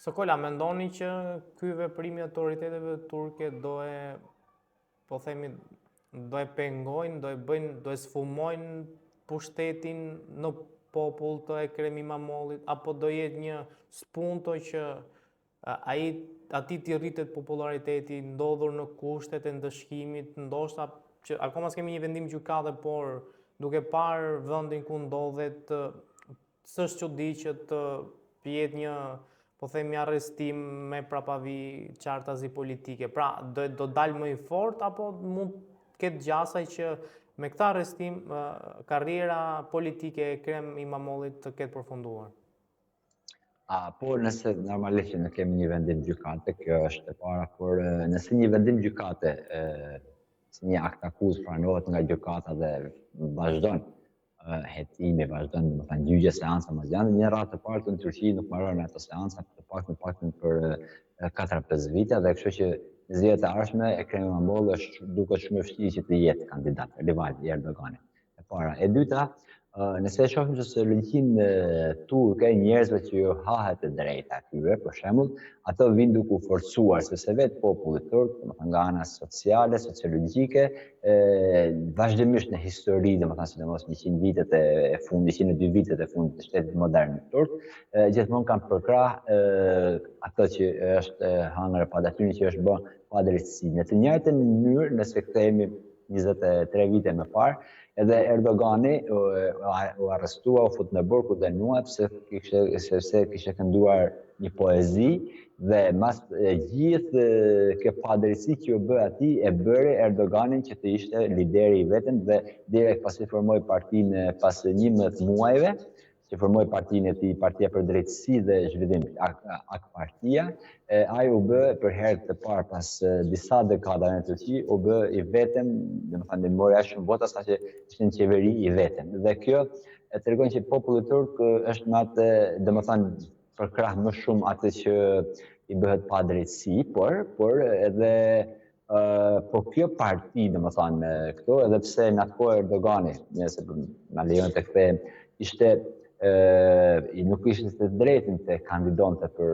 Sokola, mendoni që ky veprim i autoriteteve turke po themi, do e pengojnë, do e sfumojnë pushtetin në popull të Ekrem Imamollit, apo do jetë një spunto që ati t'i rritet populariteti ndodhur në kushtet e ndëshkimit, ndoshta që akoma s'kemi një vendim gjykate, por duke parë vendin ku ndodhet, s'është çudi që të jetë një, po themi, arrestim me prapavi qartazi politike. Pra, do dalë më i fort, apo mund ketë gjasaj që me këta arrestim karriera politike e Ekrem Imamollit të ketë përfunduar? Por nëse normalisht në kemi një vendim gjykate, kjo është e para, por nëse një vendim gjykate, si një akt akuz pranohet nga gjykata dhe vazhdon hetimi, vazhdon më thënë gjyqje seansa më gjatë, një radhë të parë në Turqi nuk mbaron ato seansa të paktën për 4-5 vite, dhe kështu që në zgjedhjet e ardhshme Ekrem Imamolli duket shumë e vështirë që të jetë kandidat rival i Erdoganit. E para. E dyta, nëse e shohim që sollicitin turke, njerëzve që ju hahet e drejta atyre, për shembull, ato vinë duke u forcuar, sepse vetë populli turk, domethënë nga ana sociale, sociologjike, vazhdimisht në histori, domethënë sidomos 100 vitet e fundit, 102 vitet e fundit të shtetit modern turk, gjithmonë kanë përkrah ato që është hënër pa detyrë, që është bën pa drejtësi. Në të njëjtën mënyrë, nëse kthehemi 23 vite më parë, edhe Erdogani u arrestua, u fut në burg, u dënuat sepse kishte kënduar një poezi, dhe mas gjithë kjo padrejtësi që u bë atij e bëri Erdoganin që të ishte lideri i vetëm, dhe direkt pasi formoi partinë pas 11 muajve, që formoi partinë e tij, Partia për Drejtësi dhe Zhvillim, AK-Partia, ai u bë për herë të parë pas disa dekadave në Turqi, u bë i vetëm, domethënë mori aq shumë vota saqë ishte në qeveri i vetëm. Dhe kjo tregon që populli turk është me atë, domethënë përkrah më shumë atë që i bëhet pa drejtësi, por edhe po kjo parti, domethënë këto, edhe pse në atë kohë Erdogani, nëse na lejon të kthehem, nuk ishte të drejtën të kandidonte për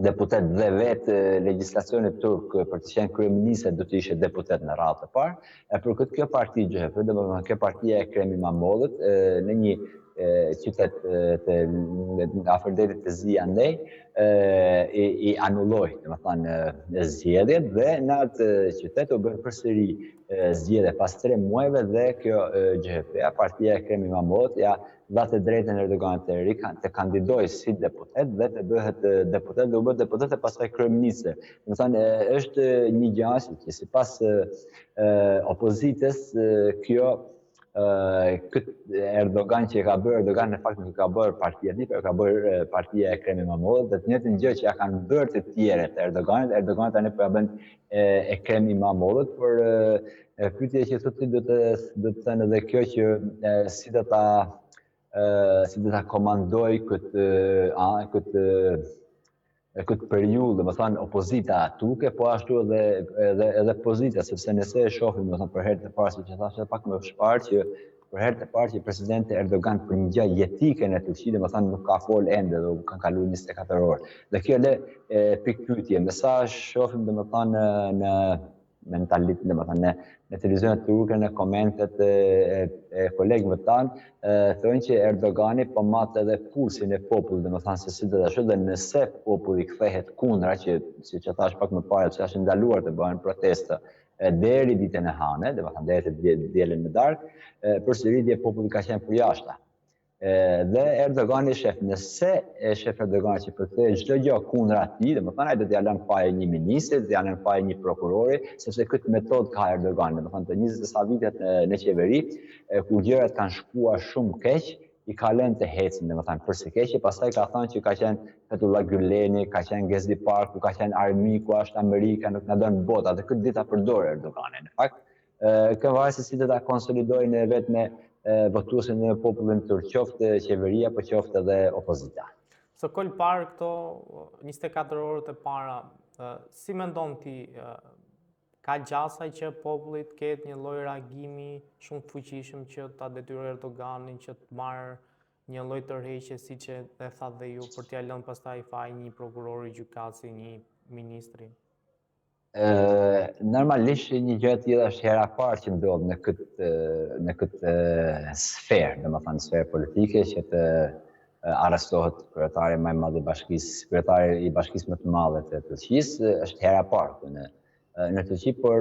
deputet, dhe vetë legjislacioni turk për të qenë kryeminist do të ishte deputet në radhë të parë. Për këtë kjo parti CHP, domethënë kjo partia e Ekrem Imamollit, në një qytet afër detit të Zi andej, i anulloi, domethënë zgjedhjet, dhe në atë qytet u bën përsëri zgjedhje pas 3 muajve, dhe kjo CHP, partia e Ekrem Imamollit, ja dha të drejtën Erdoganit të kandidojë si deputet dhe të bëhet deputet, dhe u bë deputet e pastaj kryeministër. Domethënë është një gjë që sipas opozitës, kjo këtë Erdogan që ka bërë Erdogan në fakt nuk ka bërë partia e tij, ka bërë partia e Ekrem Imamollit, dhe të njëjtën gjë që ja kanë bërë të tjerët Erdogan tani po ja bën Ekrem Imamollit, por pyetja që thotë do të thënë edhe kjo që si do ta komandoj këtë periudhë, domethënë opozita turke, po ashtu edhe pozita, sepse nëse e shohim, domethënë për herë të parë, siç e thashë pak më shpart, që për herë të parë që presidenti Erdogan për një gjë jetike në Turqi, domethënë nuk ka fol ende, dhe kanë kaluar 24 orë. Dhe kjo le pikë pyetje, me sa shohim domethënë në mentalitet, domethënë në televizionet turke, në komentet e kolegëve tanë, thonë që Erdogani po mat edhe pulsin e popullit, domethënë se si do ta shoh, dhe nëse populli kthehet kundra, që siç e thash pak më parë, se është ndaluar të bëhen protesta deri ditën e hënë, domethënë deri të dielën në darkë, përsëritje populli ka qenë përjashta. Dhe Erdogani shef, nëse shef Erdogani që përkthej çdo gjë kundra atij, domethënë ai do t'ia lënë fare një ministri, do t'ia lënë fare një prokurori, sepse këtë metodë ka Erdogani, domethënë të 20 sa vitet në qeveri, kur gjërat kanë shkuar shumë keq, i ka lënë të ecin, domethënë për së keqi, pastaj ka thënë që ka qenë Fethullah Güleni, ka qenë Gezi Park, ka qenë armiku, është Amerika, nuk na don bota, dhe këtë ditë ta përdor Erdogani. Në fakt, kjo varet se si do ta konsolidojnë vetë me votuesin në popullin turk, qoftë qeveria, po qoftë edhe opozita. Sokol, parë këto 24 orët e para, si mendon ti, ka gjasaj që popullit ketë një lloj reagimi shumë të fuqishëm që ta detyrojë Erdoganin që të marrë një lloj tërheqje siç e thatë dhe ju për t'ia lënë pastaj faj një prokurori gjykatësi, një ministri? Normalisht një gjë e tillë është hera e parë që ndodh në këtë sferë, domethënë sferë politike që të arrestohet kryetari më i madh i bashkisë, kryetari i bashkisë më të madhe të Turqisë, është hera e parë në Turqi, por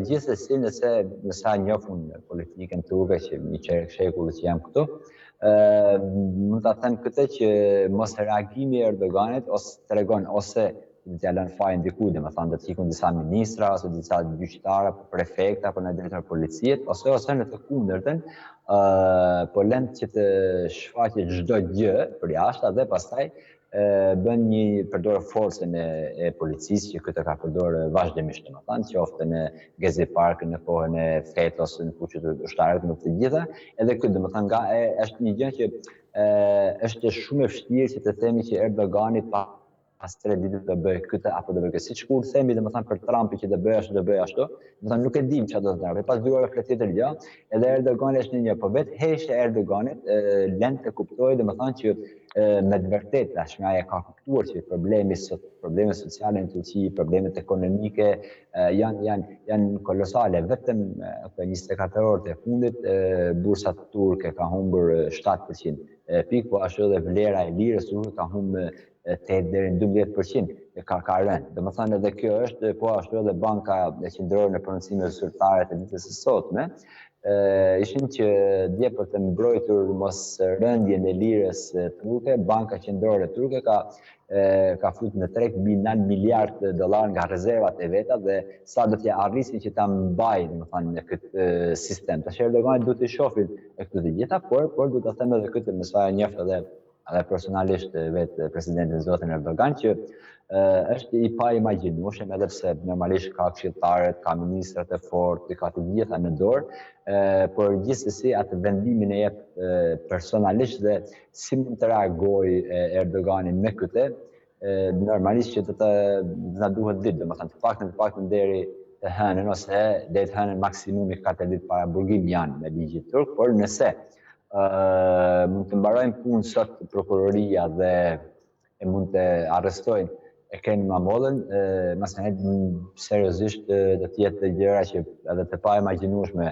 gjithsesi nëse njohun politikën turke që një çerek shekulli që jam këtu, mund ta them këtë që mos reagimi i Erdoganit ose tregon ose do t'ja lënë fajin dikujt, domethënë do të ikun disa ministra ose disa gjyqtarë, prefekta apo në drejtor policisë, ose në të kundërtën, po lënë që të shfaqet çdo gjë për jashtë dhe pastaj përdor forcën e policisë që këtë ka përdorur vazhdimisht, domethënë qoftë në Gezi Park, në kohën e FET-os, në fushët ushtarake, në të gjitha, edhe këtë domethënë është një gjë që është shumë e vështirë që të themi që Erdogani pas 3 ditë do bëj këtë apo do bëj këtë. Siç kur themi domethënë për Trumpi që do bëj ashtu, do bëj ashtu, domethënë nuk e dim çfarë do të ndërë. Pas 2 orë flet tjetër gjë, edhe Erdogani është një po vetë heshtja e Erdoganit lën të kuptojë domethënë që me të vërtetë tashmë ai ka kuptuar që problemet sociale në Turqi, problemet ekonomike janë kolosale. Vetëm për 24 orët e fundit bursa turke ka humbur 7% pikë, po ashtu edhe vlera e lirës turke ka humbur 8 deri në 12% ka rënë. Domethënë edhe kjo është po ashtu edhe Banka Qendrore në prononcime zyrtare të ditës së sotme ishin që dje për të mbrojtur mos rëndjen e lirës turke, Banka Qendrore turke ka futur në treg mbi 9 miliard dollar nga rezervat e veta dhe sa do t'ja arrisin që ta mbajnë domethënë në këtë sistem. Tash Erdogani duhet të shohin këto të gjitha, por duhet ta them edhe këtë me sa e njoh edhe personalisht vetë presidentin zotin Erdogan që është i pa imagjinueshëm edhe pse normalisht ka këshilltarët, ka ministrat e fortë, ka të gjitha në dorë, por gjithsesi atë vendimin e jep personalisht dhe si mund të reagojë Erdogani me këtë, normalisht që na duhet ditë, domethënë të paktën deri të hënën ose deri të hënën maksimumi 4 ditë para burgim janë me ligjin turk, por nëse mund të mbarojnë punë sot prokuroria dhe mund të arrestojnë Ekrem İmamoğlu'n, masanet seriozisht do të jetë gjëra që edhe të pa imagjinueshme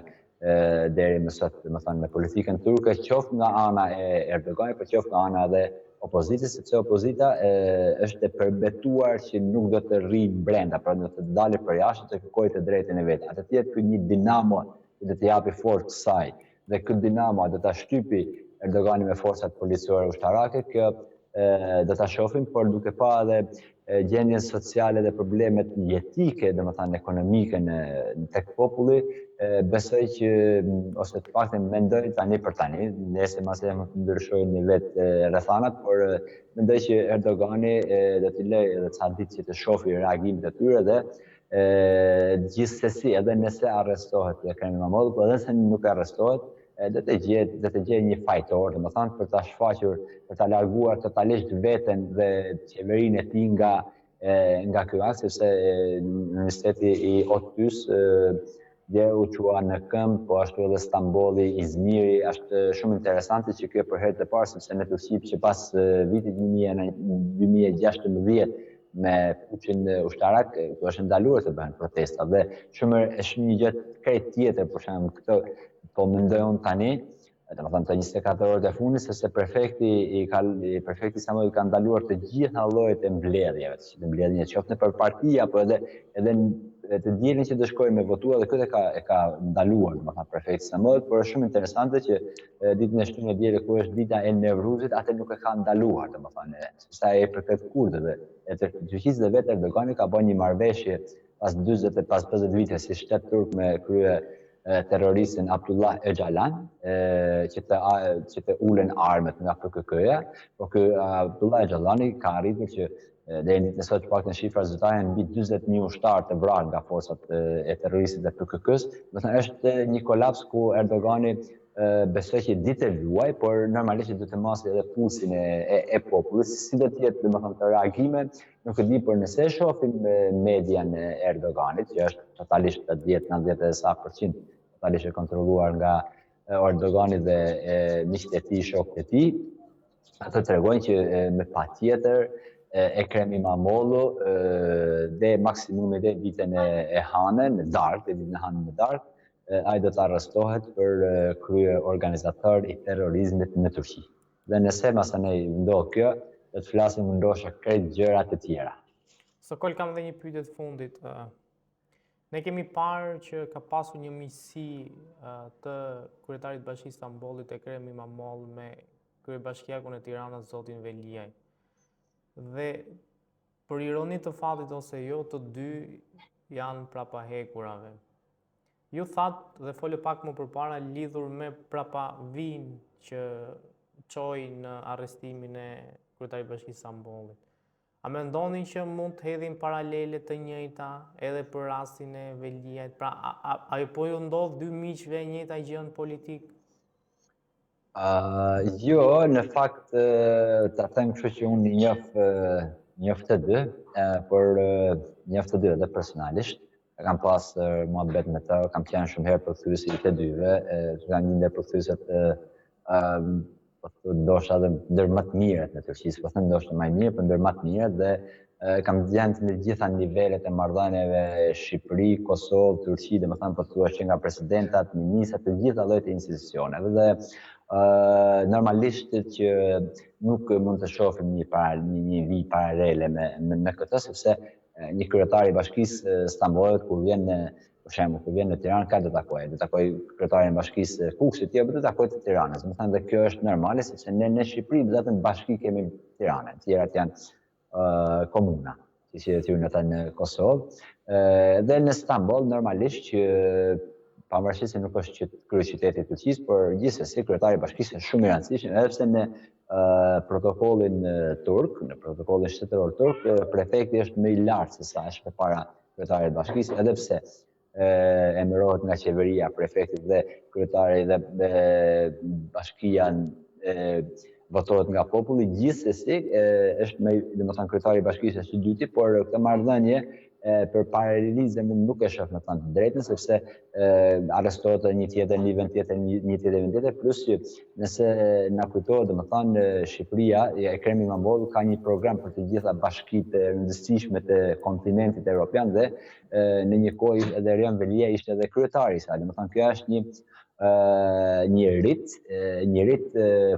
deri më sot, domethënë në politikën turke, qoftë nga ana e Erdoganit, por qoftë nga ana edhe opozitës, sepse opozita është e përbetuar që nuk do të rrijë brenda, pra do të dalë për jashtë të kërkojë të drejtën e vet. Atë të jetë një dinamo që do të japi forcë kësaj dhe këtë dinamo do ta shtypi Erdogani me forcat policore ushtarake, kjo do ta shohim, por duke pa edhe gjendjen sociale dhe problemet jetike, domethënë ekonomike tek populli, besoj që ose të paktën mendoj tani për tani, nëse masë mund të ndryshojnë vetë rrethanat, por mendoj që Erdogani do t'i lejë edhe ca ditë që të shohë reagimin e tyre dhe gjithsesi edhe nëse arrestohet Ekrem İmamoğlu, por edhe nëse nuk arrestohet, do të gjejë një fajtor, domethënë për ta shfaqur, për ta larguar totalisht veten dhe qeverinë e tij nga ky akt, sepse Universiteti i ODTY-s dhe u qua në këmbë, po ashtu edhe Stambolli, Izmiri, është shumë interesante që kjo për herë të parë, sepse në Turqi që pas vitit 2016 me fuqin ushtarak, këtu është ndaluar të bëhen protesta dhe shumë një gjë krejt tjetër, për shembull këto po mendoj unë tani, domethënë të 24 orët e fundit, sepse prefekti Samuel ka ndaluar të gjitha llojet e mbledhjeve, të mbledhjen qoftë nëpër parti apo edhe të dielën që do shkojë me votua dhe këtë e ka ndaluar, domethënë prefekti Samuel, por është shumë interesante që ditën e shtunë e dielë ku është dita e Nevruzit, atë nuk e ka ndaluar, domethënë, sepse ai për këtë kurdëve e të Turqisë dhe vetë Erdogani ka bërë një marrëveshje pas 50 vite si shtet turk me krye terroristin Abdullah Öcalan, që të ulen armët nga PKK-ja, por ky Abdullah Öcalani ka arritur që deri në ditën e sotme të paktën shifra zyrtare mbi 40.000 ushtarë të vrarë nga forcat e terroristit të PKK-s. Do të thënë është një kolaps ku Erdogani besoj që ditë e luaj, por normalisht do të masi edhe pulsin e popullit, si do të jetë domethënë të reagime, nuk e di, por nëse shohim median e Erdoganit, që është totalisht 10-90% totalisht e kontrolluar nga Erdogani dhe miqtë e tij, shokët e tij, ato tregojnë që me patjetër Ekrem İmamoğlu dhe maksimumi dhe ditën e hanën, në darkë, ditën e hanën në darkë, ai do të arrestohet për krye organizator i terrorizmit në Turqi. Dhe nëse masanej ndodh kjo, do të flasim ndoshta krejt gjëra të tjera. Sokol, kam dhe një pyetje të fundit. Ne kemi parë që ka pasur një miqësi të kryetarit Bashkisë Stambollit Ekrem İmamoğlu me kryebashkiakun e Tiranës zotin Veliaj. Dhe për ironi të fatit ose jo, të dy janë prapahekurave. Ju thatë dhe folë pak më përpara lidhur me prapavin që çoi në arrestimin e kryetarit Bashkisë Stambollit. A mendoni që mund të hedhin paralele të njëjta edhe për rastin e Veliajt? Pra, a po ju ndodh dy miqve e njëjta gjë në politik? Jo, në fakt ta them kështu që unë njoh të dy, por njoh të dy edhe personalisht. Kam pas muhabet me të, kam qenë shumë herë përkthyesi i të dyve, kanë një ndër përkthyesat ndoshta edhe ndër më të mirët në Turqi, po them ndoshta më mirë, por ndër më të mirët dhe kam qenë në gjitha nivelet e marrëdhënieve Shqipëri, Kosovë, Turqi, domethënë po thuaç që nga presidentat, ministrat, të gjitha llojet e institucioneve dhe normalisht që nuk mund të shohim një vijë paralele me këtë, sepse një kryetar i Bashkisë Stambollit kur vjen për shembull, kur vjen në Tiranë, ka do takoj kryetarin e Bashkisë Kukshit, jo, do të takoj të Tiranës. Domethënë dhe kjo është normale, sepse ne në Shqipëri vetëm bashki kemi Tiranën, të tjerat janë komuna, siç e thënë ata në Kosovë. Dhe në Stamboll normalisht që pavarësisht se nuk është kryeqyteti i Turqisë, por gjithsesi kryetari i Bashkisë është shumë i rëndësishëm, edhe pse në protokollin turk, në protokollin shtetëror turk, prefekti është më i lartë se sa është përpara kryetarit të Bashkisë, edhe pse emërohet nga qeveria, prefekti dhe kryetari dhe bashkia votohet nga populli, gjithsesi është më, domethënë kryetari i Bashkisë është i dyti, por këtë marrëdhënie për paralelizëm nuk e shoh me thënë të drejtën, sepse arrestohet një tjetër, një vend tjetër, një vend tjetër, plus që nëse na kujtohet, domethënë Shqipëria, Ekrem İmamoğlu ka një program për të gjitha bashkitë e rëndësishme të kontinentit evropian dhe në një kohë edhe Erion Velia ishte edhe kryetari i saj. Domethënë kjo është një rit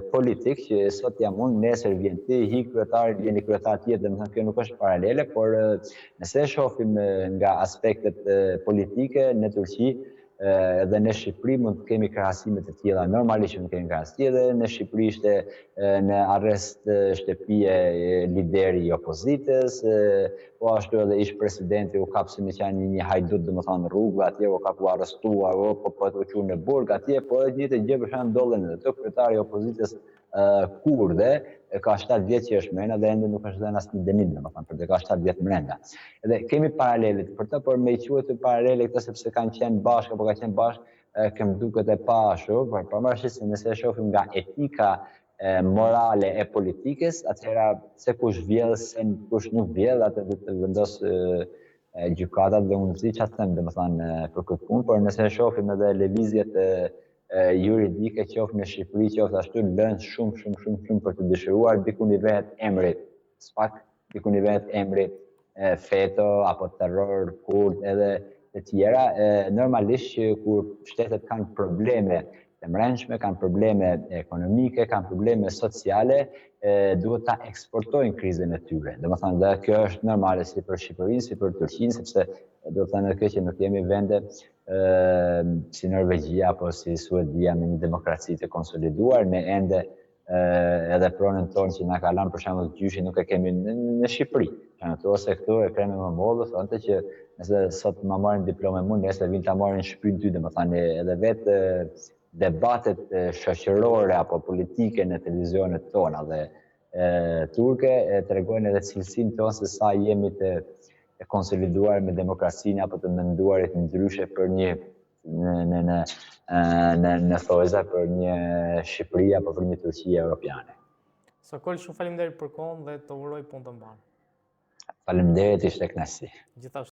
politik që sot jam unë, nesër vjen ti, hi kryetari, vjen një kryetar tjetër, domethënë kjo nuk është paralele, por nëse shohim nga aspektet politike në Turqi dhe në Shqipëri mund të kemi krahasime të tilla. Normalisht mund të kemi krahasime dhe në Shqipëri ishte në arrest shtëpie lideri i opozitës, po ashtu edhe ish presidenti u kapsi me qenë një hajdut, domethënë rrugëve, atje u ka arrestuar, po të qenë në burg atje, po edhe një gjë për shembull ndodhen edhe të kryetari i opozitës kurde, ka 7 vjet që është mrena dhe ende nuk është dhënë asnjë dënim, domethënë për të ka 7 vjet mrenda. Edhe kemi paralelet për të, por me i quhet paralele këtë sepse kanë qenë bashkë apo ka qenë bashkë, kem duket e pashur, por pavarësisht se nëse e shohim nga etika morale e politikës, atëherë se kush vjedh, se kush nuk vjedh, atë do të vendos gjykatat dhe unë si çfarë them domethënë për këtë punë, por nëse e shohim edhe lëvizjet juridike qoftë në Shqipëri, qoftë ashtu lënë shumë për të dëshiruar, diku i vetë emri SPAK, diku i vetë emri FETÖ apo terror kurd edhe të tjera, normalisht që kur shtetet kanë probleme të brendshme, kanë probleme ekonomike, kanë probleme sociale, duhet ta eksportojnë krizën e tyre. Domethënë dhe kjo është normale si për Shqipërinë, si për Turqinë, sepse do të thënë kjo që nuk kemi vende si Norvegjia apo si Suedia me një demokraci të konsoliduar, ne ende edhe pronën tonë që na ka lënë për shembull gjyshin nuk e kemi në Shqipëri. Ose këtu Ekrem İmamoğlu thonë që nëse sot ma marrin diplomë mund, nesër vinë ta marrin shtëpinë ty, domethënë edhe vetë debatet shoqërore apo politike në televizionet tona dhe turke tregojnë edhe cilësinë tonë se sa jemi të konsoliduar me demokracinë apo të menduarit ndryshe për një në thojza për një Shqipëri apo për një Turqi evropiane. Sokol, shumë faleminderit për kohën dhe të uroj punë të mbarë. Faleminderit, ishte kënaqësi. Gjithashtu.